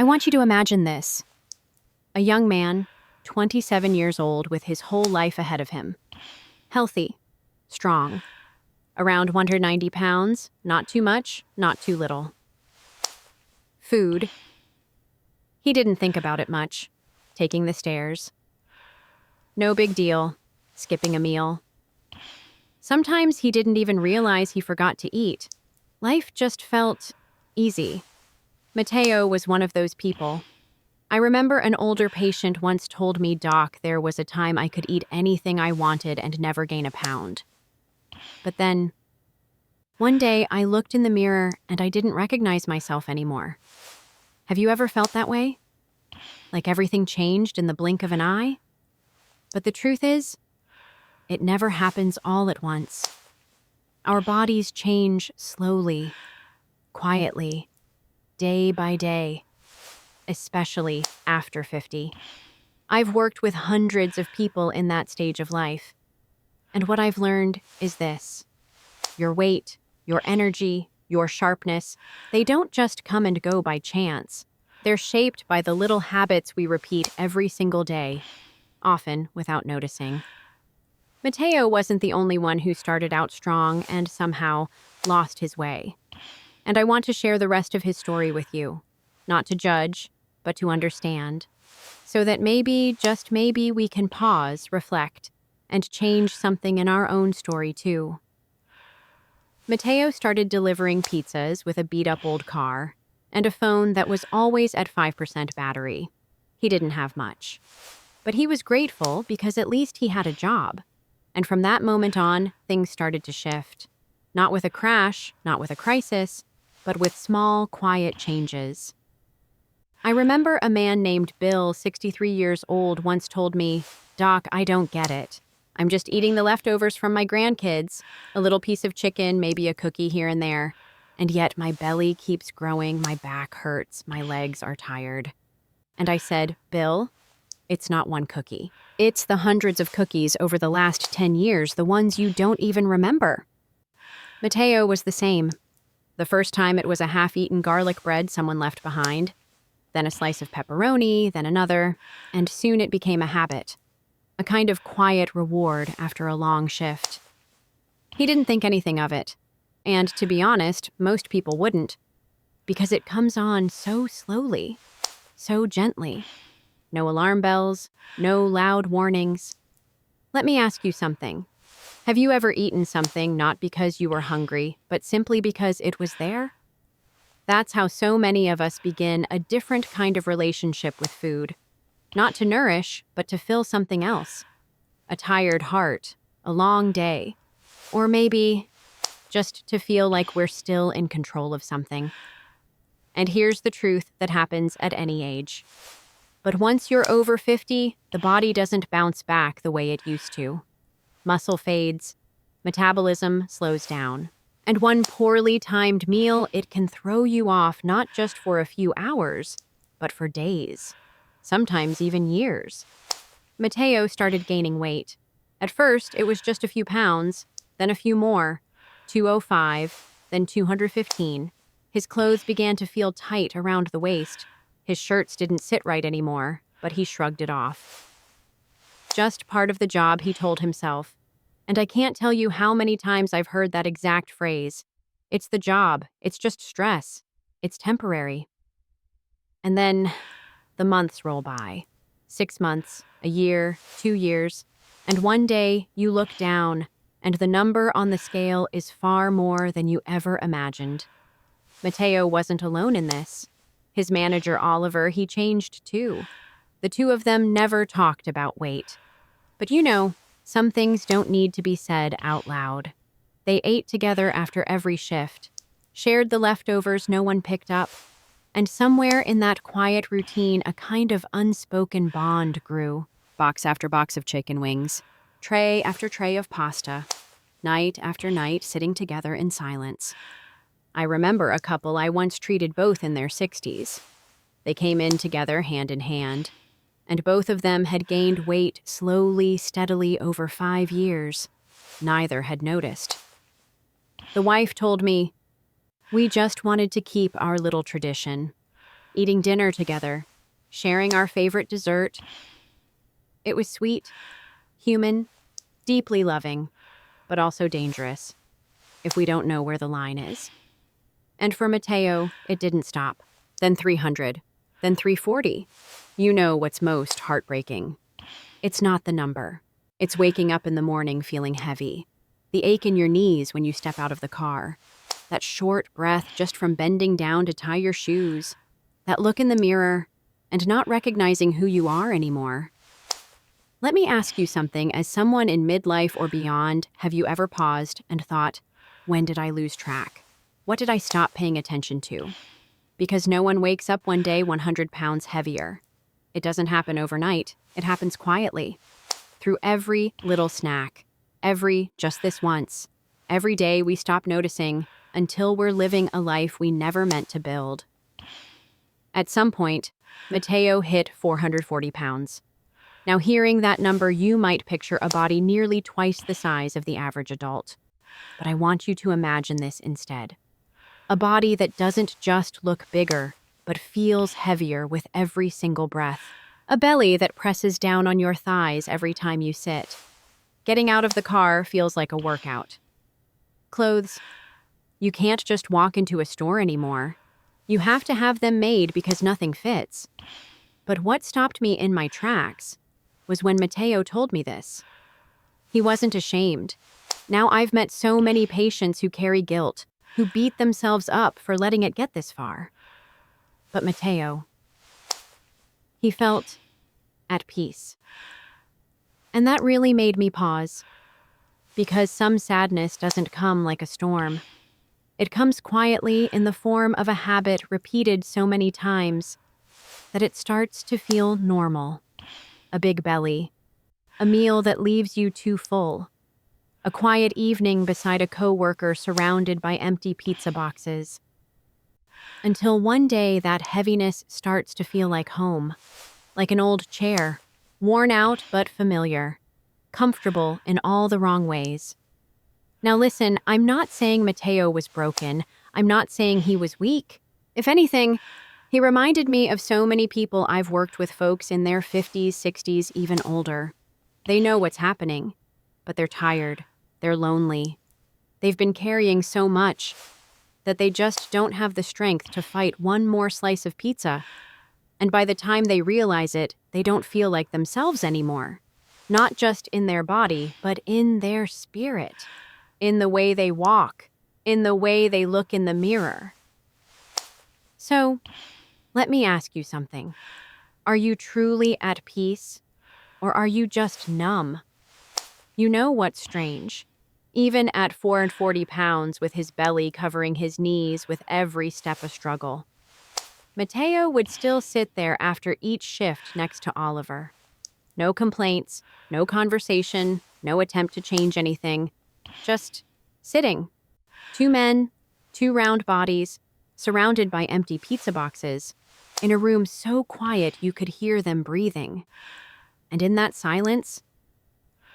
want you to imagine this. A young man, 27 years old, with his whole life ahead of him. Healthy, strong, around 190 pounds, not too much, not too little. Food. He didn't think about it much. Taking the stairs. No big deal. Skipping a meal. Sometimes he didn't even realize he forgot to eat. Life just felt easy. Mateo was one of those people. I remember an older patient once told me, "Doc, there was a time I could eat anything I wanted and never gain a pound." But then, one day I looked in the mirror and I didn't recognize myself anymore. Have you ever felt that way? Like everything changed in the blink of an eye? But the truth is, it never happens all at once. Our bodies change slowly, quietly, day by day, especially after 50. I've worked with hundreds of people in that stage of life. And what I've learned is this. Your weight, your energy, your sharpness, they don't just come and go by chance. They're shaped by the little habits we repeat every single day, often without noticing. Mateo wasn't the only one who started out strong and somehow lost his way. And I want to share the rest of his story with you, not to judge, but to understand, so that maybe, just maybe, we can pause, reflect, and change something in our own story too. Mateo started delivering pizzas with a beat-up old car and a phone that was always at 5% battery. He didn't have much. But he was grateful because at least he had a job. And from that moment on, things started to shift. Not with a crash, not with a crisis, but with small, quiet changes. I remember a man named Bill, 63 years old, once told me, "Doc, I don't get it. I'm just eating the leftovers from my grandkids, a little piece of chicken, maybe a cookie here and there. And yet my belly keeps growing, my back hurts, my legs are tired." And I said, "Bill, it's not one cookie. It's the hundreds of cookies over the last 10 years, the ones you don't even remember." Mateo was the same. The first time it was a half-eaten garlic bread someone left behind, then a slice of pepperoni, then another, and soon it became a habit, a kind of quiet reward after a long shift. He didn't think anything of it, and to be honest, most people wouldn't, because it comes on so slowly, so gently. No alarm bells, no loud warnings. Let me ask you something. Have you ever eaten something not because you were hungry, but simply because it was there? That's how so many of us begin a different kind of relationship with food. Not to nourish, but to fill something else. A tired heart, a long day, or maybe just to feel like we're still in control of something. And here's the truth that happens at any age. But once you're over 50, the body doesn't bounce back the way it used to. Muscle fades, metabolism slows down, and one poorly timed meal, it can throw you off not just for a few hours, but for days, sometimes even years. Mateo started gaining weight. At first, it was just a few pounds, then a few more, 205, then 215. His clothes began to feel tight around the waist. His shirts didn't sit right anymore, but he shrugged it off. Just part of the job, he told himself. And I can't tell you how many times I've heard that exact phrase. It's the job. It's just stress. It's temporary. And then the months roll by. 6 months, a year, 2 years. And one day you look down, and the number on the scale is far more than you ever imagined. Mateo wasn't alone in this. His manager, Oliver, he changed too. The two of them never talked about weight. But you know, some things don't need to be said out loud. They ate together after every shift, shared the leftovers no one picked up, and somewhere in that quiet routine, a kind of unspoken bond grew. Box after box of chicken wings, tray after tray of pasta, night after night sitting together in silence. I remember a couple I once treated both in their 60s. They came in together hand in hand, and both of them had gained weight slowly, steadily over 5 years. Neither had noticed. The wife told me, "We just wanted to keep our little tradition. eating dinner together, sharing our favorite dessert. It was sweet, human, deeply loving, but also dangerous if we don't know where the line is. And for Mateo, it didn't stop. Then 300, then 340. You know what's most heartbreaking. It's not the number. It's waking up in the morning feeling heavy. The ache in your knees when you step out of the car. That short breath just from bending down to tie your shoes. That look in the mirror and not recognizing who you are anymore. Let me ask you something. As someone in midlife or beyond, have you ever paused and thought, when did I lose track? What did I stop paying attention to? Because no one wakes up one day 100 pounds heavier. It doesn't happen overnight. It happens quietly. Through every little snack. Every just this once. Every day we stop noticing until we're living a life we never meant to build. At some point, Mateo hit 440 pounds. Now, hearing that number, you might picture a body nearly twice the size of the average adult. But I want you to imagine this instead. A body that doesn't just look bigger, but feels heavier with every single breath. A belly that presses down on your thighs every time you sit. Getting out of the car feels like a workout. Clothes. You can't just walk into a store anymore. You have to have them made because nothing fits. But what stopped me in my tracks was when Mateo told me this. He wasn't ashamed. Now I've met so many patients who carry guilt, who beat themselves up for letting it get this far. But Mateo, he felt at peace. And that really made me pause, because some sadness doesn't come like a storm. It comes quietly in the form of a habit repeated so many times that it starts to feel normal. A big belly, a meal that leaves you too full, a quiet evening beside a coworker surrounded by empty pizza boxes. Until one day that heaviness starts to feel like home, like an old chair, worn out but familiar, comfortable in all the wrong ways. Now listen, I'm not saying Mateo was broken. I'm not saying he was weak. If anything, he reminded me of so many people I've worked with, folks in their 50s, 60s, even older. They know what's happening, but they're tired. They're lonely. They've been carrying so much that they just don't have the strength to fight one more slice of pizza. And by the time they realize it, they don't feel like themselves anymore. Not just in their body, but in their spirit. In the way they walk. In the way they look in the mirror. So, let me ask you something. Are you truly at peace? Or are you just numb? You know what's strange? Even at 440 pounds with his belly covering his knees with every step a struggle, Mateo would still sit there after each shift next to Oliver. No complaints, no conversation, no attempt to change anything. Just sitting. Two men, two round bodies, surrounded by empty pizza boxes, in a room so quiet you could hear them breathing. And in that silence,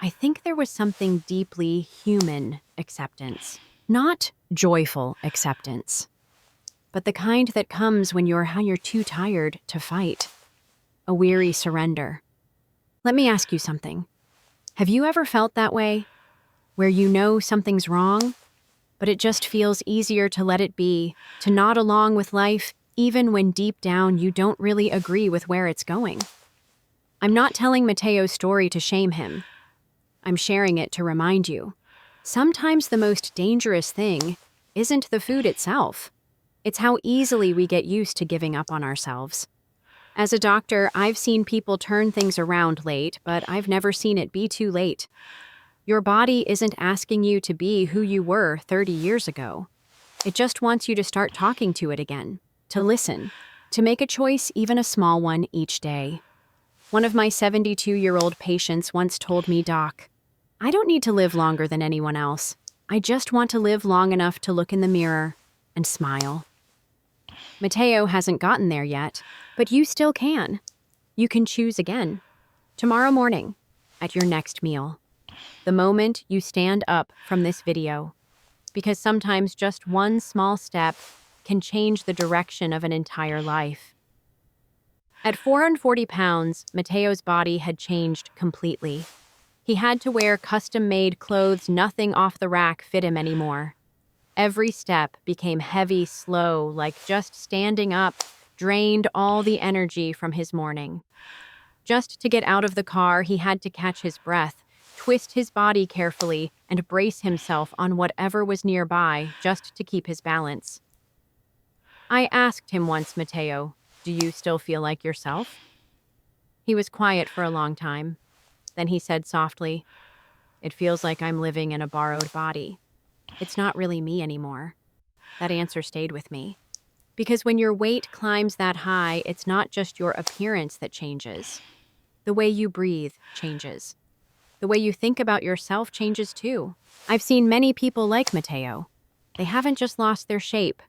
I think there was something deeply human acceptance. Not joyful acceptance, but the kind that comes when you're too tired to fight. A weary surrender. Let me ask you something. Have you ever felt that way? Where you know something's wrong, but it just feels easier to let it be, to nod along with life, even when deep down you don't really agree with where it's going. I'm not telling Mateo's story to shame him. I'm sharing it to remind you. Sometimes the most dangerous thing isn't the food itself. It's how easily we get used to giving up on ourselves. As a doctor, I've seen people turn things around late, but I've never seen it be too late. Your body isn't asking you to be who you were 30 years ago. It just wants you to start talking to it again, to listen, to make a choice, even a small one, each day. One of my 72-year-old patients once told me, "Doc, I don't need to live longer than anyone else. I just want to live long enough to look in the mirror and smile." Mateo hasn't gotten there yet, but you still can. You can choose again. Tomorrow morning, at your next meal. The moment you stand up from this video. Because sometimes just one small step can change the direction of an entire life. At 440 pounds, Mateo's body had changed completely. He had to wear custom-made clothes, nothing off the rack fit him anymore. Every step became heavy, slow, like just standing up, drained all the energy from his morning. Just to get out of the car, he had to catch his breath, twist his body carefully, and brace himself on whatever was nearby just to keep his balance. I asked him once, Mateo, "Do you still feel like yourself?" He was quiet for a long time. Then he said softly, "It feels like I'm living in a borrowed body. It's not really me anymore." That answer stayed with me. Because when your weight climbs that high, it's not just your appearance that changes. The way you breathe changes. The way you think about yourself changes too. I've seen many people like Mateo. They haven't just lost their shape.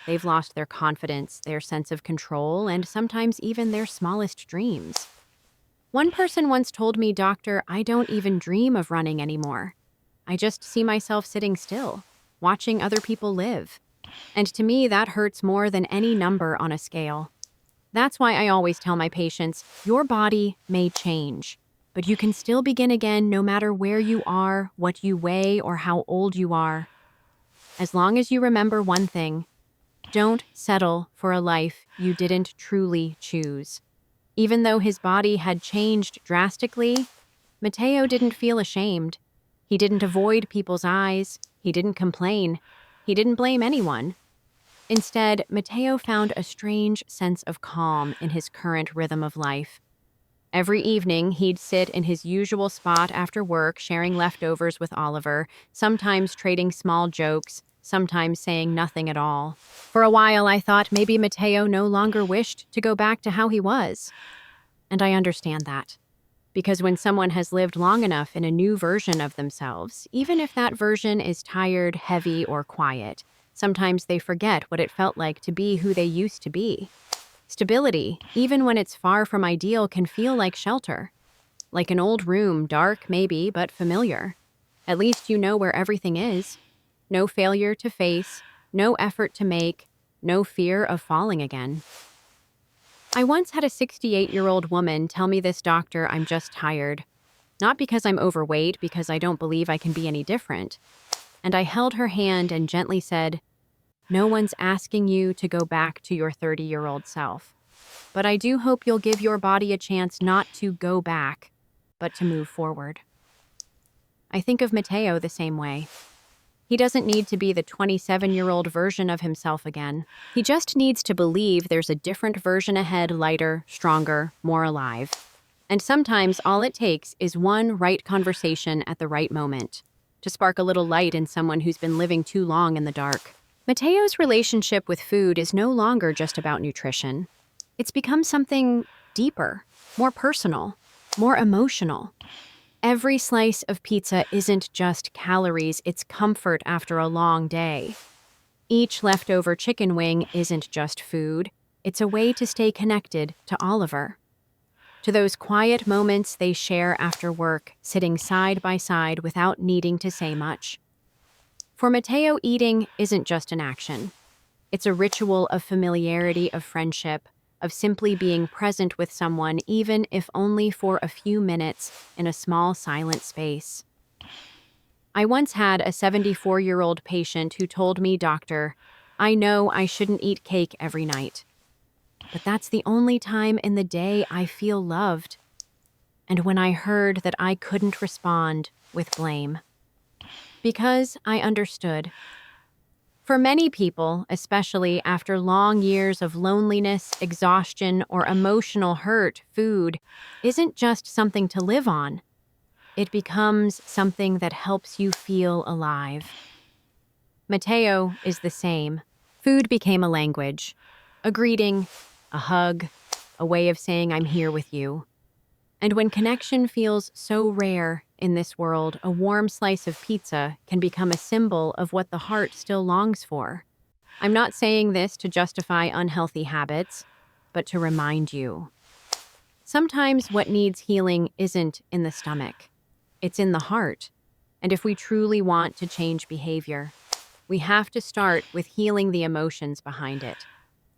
They've lost their confidence, their sense of control, and sometimes even their smallest dreams. One person once told me, "Doctor, I don't even dream of running anymore. I just see myself sitting still, watching other people live." And to me, that hurts more than any number on a scale. That's why I always tell my patients, your body may change, but you can still begin again no matter where you are, what you weigh, or how old you are. As long as you remember one thing, don't settle for a life you didn't truly choose. Even though his body had changed drastically, Mateo didn't feel ashamed. He didn't avoid people's eyes. He didn't complain. He didn't blame anyone. Instead, Mateo found a strange sense of calm in his current rhythm of life. Every evening, he'd sit in his usual spot after work, sharing leftovers with Oliver, sometimes trading small jokes, sometimes saying nothing at all. For a while, I thought maybe Mateo no longer wished to go back to how he was. And I understand that. Because when someone has lived long enough in a new version of themselves, even if that version is tired, heavy, or quiet, sometimes they forget what it felt like to be who they used to be. Stability, even when it's far from ideal, can feel like shelter. Like an old room, dark maybe, but familiar. At least you know where everything is. No failure to face, no effort to make, no fear of falling again. I once had a 68-year-old woman tell me, "This doctor, I'm just tired. Not because I'm overweight, because I don't believe I can be any different." And I held her hand and gently said, "No one's asking you to go back to your 30-year-old self. But I do hope you'll give your body a chance not to go back, but to move forward." I think of Mateo the same way. He doesn't need to be the 27-year-old version of himself again. He just needs to believe there's a different version ahead, lighter, stronger, more alive. And sometimes all it takes is one right conversation at the right moment to spark a little light in someone who's been living too long in the dark. Mateo's relationship with food is no longer just about nutrition. It's become something deeper, more personal, more emotional. Every slice of pizza isn't just calories, it's comfort after a long day. Each leftover chicken wing isn't just food, it's a way to stay connected to Oliver. To those quiet moments they share after work, sitting side by side without needing to say much. For Mateo, eating isn't just an action. It's a ritual of familiarity, of friendship, of simply being present with someone, even if only for a few minutes in a small, silent space. I once had a 74-year-old patient who told me, "Doctor, I know I shouldn't eat cake every night, but that's the only time in the day I feel loved." And when I heard that, I couldn't respond with blame. Because I understood. For many people, especially after long years of loneliness, exhaustion, or emotional hurt, food isn't just something to live on. It becomes something that helps you feel alive. Mateo is the same. Food became a language, a greeting, a hug, a way of saying, "I'm here with you." And when connection feels so rare in this world, a warm slice of pizza can become a symbol of what the heart still longs for. I'm not saying this to justify unhealthy habits, but to remind you. Sometimes what needs healing isn't in the stomach. It's in the heart. And if we truly want to change behavior, we have to start with healing the emotions behind it.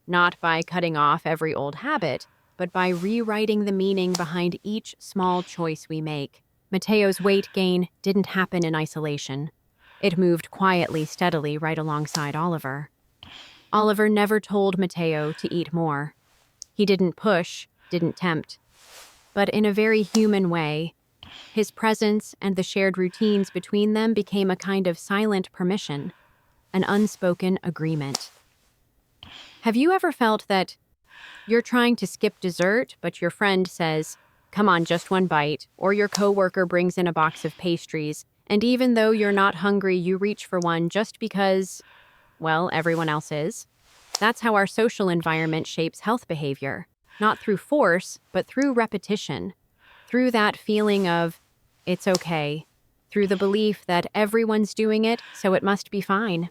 Not by cutting off every old habit, but by rewriting the meaning behind each small choice we make. Mateo's weight gain didn't happen in isolation. It moved quietly, steadily, right alongside Oliver. Oliver never told Mateo to eat more. He didn't push, didn't tempt. But in a very human way, his presence and the shared routines between them became a kind of silent permission, an unspoken agreement. Have you ever felt that you're trying to skip dessert, but your friend says, "Come on, just one bite," or your coworker brings in a box of pastries, and even though you're not hungry, you reach for one just because, well, everyone else is? That's how our social environment shapes health behavior, not through force, but through repetition, through that feeling of, it's okay, through the belief that everyone's doing it, so it must be fine.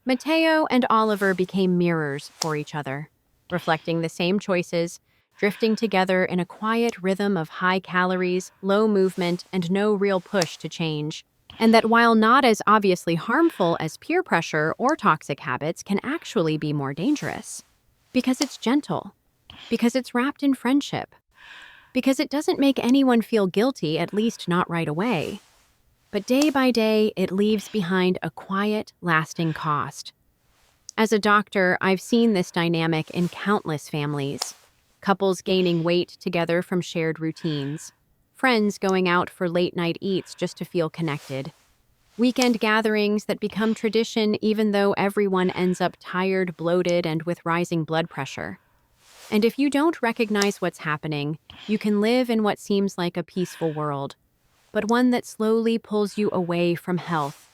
Mateo and Oliver became mirrors for each other, reflecting the same choices, drifting together in a quiet rhythm of high calories, low movement, and no real push to change. And that while not as obviously harmful as peer pressure or toxic habits, can actually be more dangerous. Because it's gentle. Because it's wrapped in friendship. Because it doesn't make anyone feel guilty, at least not right away. But day by day, it leaves behind a quiet, lasting cost. As a doctor, I've seen this dynamic in countless families. Couples gaining weight together from shared routines. Friends going out for late-night eats just to feel connected. Weekend gatherings that become tradition even though everyone ends up tired, bloated, and with rising blood pressure. And if you don't recognize what's happening, you can live in what seems like a peaceful world, but one that slowly pulls you away from health,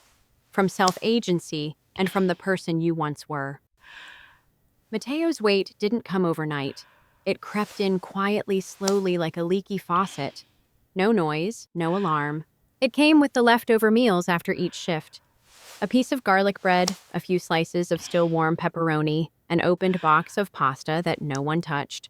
from self-agency, and from the person you once were. Mateo's weight didn't come overnight. It crept in quietly, slowly, like a leaky faucet. No noise, no alarm. It came with the leftover meals after each shift. A piece of garlic bread, a few slices of still warm pepperoni, an opened box of pasta that no one touched.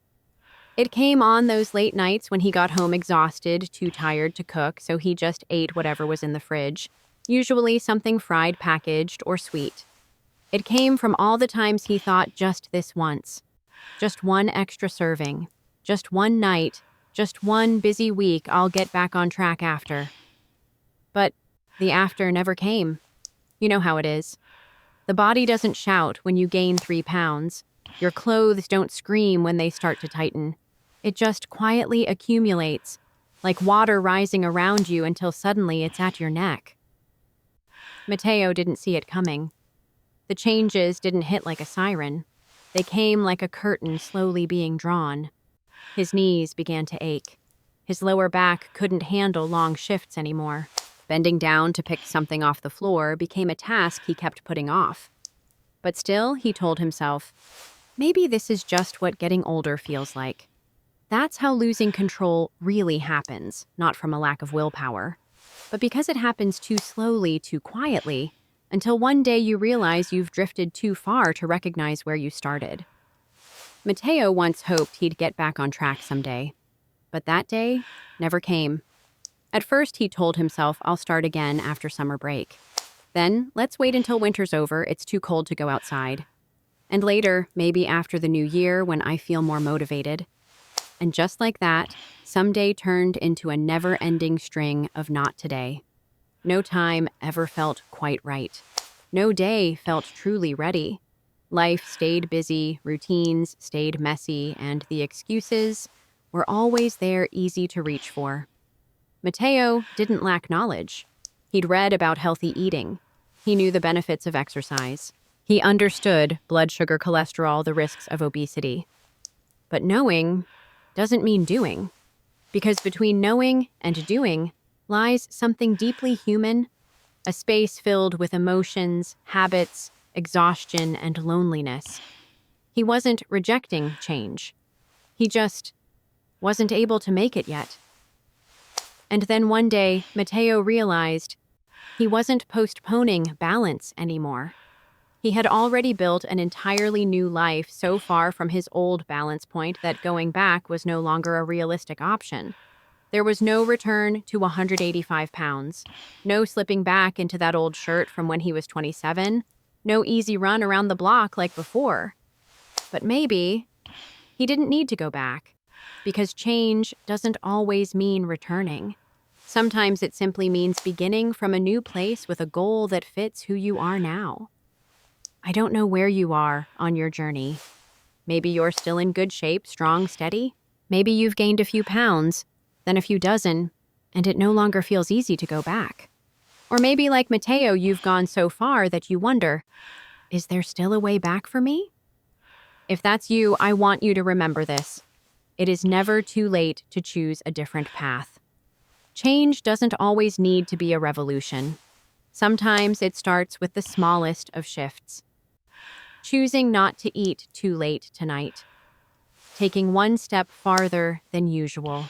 It came on those late nights when he got home exhausted, too tired to cook, so he just ate whatever was in the fridge, usually something fried, packaged, or sweet. It came from all the times he thought just this once. Just one extra serving. Just one night. Just one busy week. I'll get back on track after. But the after never came. You know how it is. The body doesn't shout when you gain 3 pounds. Your clothes don't scream when they start to tighten. It just quietly accumulates, like water rising around you until suddenly it's at your neck. Mateo didn't see it coming. The changes didn't hit like a siren. They came like a curtain slowly being drawn. His knees began to ache. His lower back couldn't handle long shifts anymore. Bending down to pick something off the floor became a task he kept putting off. But still, he told himself, maybe this is just what getting older feels like. That's how losing control really happens, not from a lack of willpower, but because it happens too slowly, too quietly, until one day you realize you've drifted too far to recognize where you started. Mateo once hoped he'd get back on track someday, but that day never came. At first, he told himself, I'll start again after summer break. Then, let's wait until winter's over, it's too cold to go outside. And later, maybe after the new year when I feel more motivated. And just like that, someday turned into a never-ending string of not today. No time ever felt quite right. No day felt truly ready. Life stayed busy, routines stayed messy, and the excuses were always there, easy to reach for. Mateo didn't lack knowledge. He'd read about healthy eating. He knew the benefits of exercise. He understood blood sugar, cholesterol, the risks of obesity. But knowing doesn't mean doing, because between knowing and doing lies something deeply human, a space filled with emotions, habits, exhaustion, and loneliness. He wasn't rejecting change. He just wasn't able to make it yet. And then one day, Mateo realized he wasn't postponing balance anymore. He had already built an entirely new life so far from his old balance point that going back was no longer a realistic option. There was no return to 185 pounds, no slipping back into that old shirt from when he was 27, no easy run around the block like before. But maybe He didn't need to go back, because change doesn't always mean returning. Sometimes it simply means beginning from a new place with a goal that fits who you are now. I don't know where you are on your journey. Maybe you're still in good shape, strong, steady. Maybe you've gained a few pounds, then a few dozen, and it no longer feels easy to go back. Or maybe, like Mateo, you've gone so far that you wonder, is there still a way back for me? If that's you, I want you to remember this. It is never too late to choose a different path. Change doesn't always need to be a revolution. Sometimes it starts with the smallest of shifts. Choosing not to eat too late tonight. Taking one step farther than usual.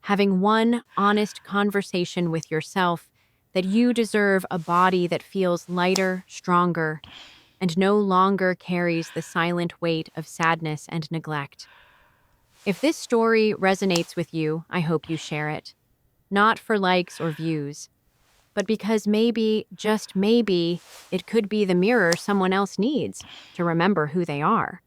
Having one honest conversation with yourself that you deserve a body that feels lighter, stronger, and no longer carries the silent weight of sadness and neglect. If this story resonates with you, I hope you share it. Not for likes or views, but because maybe, just maybe, it could be the mirror someone else needs to remember who they are.